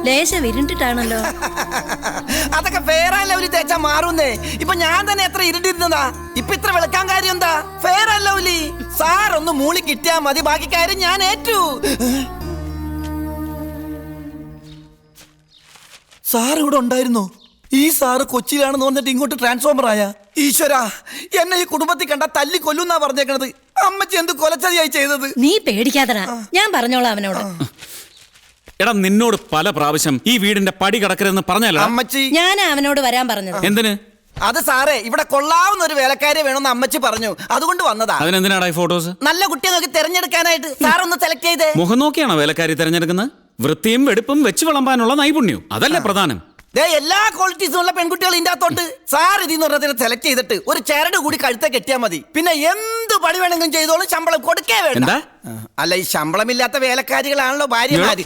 ലേശം ഇരുണ്ടിട്ടാണല്ലോ. അതൊക്കെ fair and lovely തേച്ചാ മാറുന്നേ. ഇപ്പൊ ഞാൻ തന്നെ എത്ര ഇരുണ്ടിരുന്നതാ, ഇപ്പൊ ഇത്ര വെളുക്കാൻ കാര്യം എന്താ? Fair and lovely. സാർ ഒന്ന് മൂളി കിട്ടിയാ മതി, ബാക്കി കാര്യം ഞാൻ ഏറ്റു. സാർ ഇവിടെ ഉണ്ടായിരുന്നോ? ഈ സാറ് കൊച്ചിയിലാണെന്ന് പറഞ്ഞിട്ട് ഇങ്ങോട്ട് ട്രാൻസ്ഫോമർ ആയ? ഈശ്വര, എന്നെ ഈ കുടുംബത്തിൽ കണ്ട തല്ലി കൊല്ലുന്നാ പറഞ്ഞേക്കണത്. അമ്മച്ചി എന്ത് കൊലച്ചതിയായി ചെയ്തത്? നീ പേടിക്കാതടാ, ഞാൻ പറഞ്ഞോളാം അവനോട്. എടാ, നിന്നോട് പല പ്രാവശ്യം ഈ വീടിന്റെ പടി കടക്കരുതെന്ന് പറഞ്ഞല്ലോ. അമ്മച്ചി, ഞാൻ അവനോട് വരാൻ പറഞ്ഞത്. എന്തിന്? അത് സാറേ, ഇവിടെ കൊള്ളാവുന്ന ഒരു വേലക്കാരെ വേണമെന്ന് അമ്മച്ചി പറഞ്ഞു, അതുകൊണ്ട് വന്നതാ. അതിനെന്തിനാടാ ഈ ഫോട്ടോസ്? നല്ല കുട്ടിയെ നോക്കി തെരഞ്ഞെടുക്കാനായിട്ട്. സാർ ഒന്ന് സെലക്ട് ചെയ്തേ. മുഖം നോക്കിയാണോ വേലക്കാരി തിരഞ്ഞെടുക്കുന്നത്? വൃത്തിയും വെടുപ്പും വെച്ച് വിളമ്പാനുള്ള നൈപുണ്യവും അതല്ലേ പ്രധാനം. എല്ലാ ക്വാളിറ്റീസും ഉള്ള പെൺകുട്ടികൾ ഇതിന്റെ അകത്തോട്ട്. സാർ ഇതിന്ന് പറഞ്ഞതിനെ സെലക്ട് ചെയ്തിട്ട് ഒരു ചരട് കൂടി കഴുത്തെ കെട്ടിയാ മതി. പിന്നെ എന്ത് പണി വേണമെങ്കിലും ചെയ്തോളും, ശമ്പളം കൊടുക്കേ വേണ്ട. എന്താ? അല്ല, ഈ ശമ്പളമില്ലാത്ത വേലക്കാരികളാണല്ലോ ഭാര്യമാര്.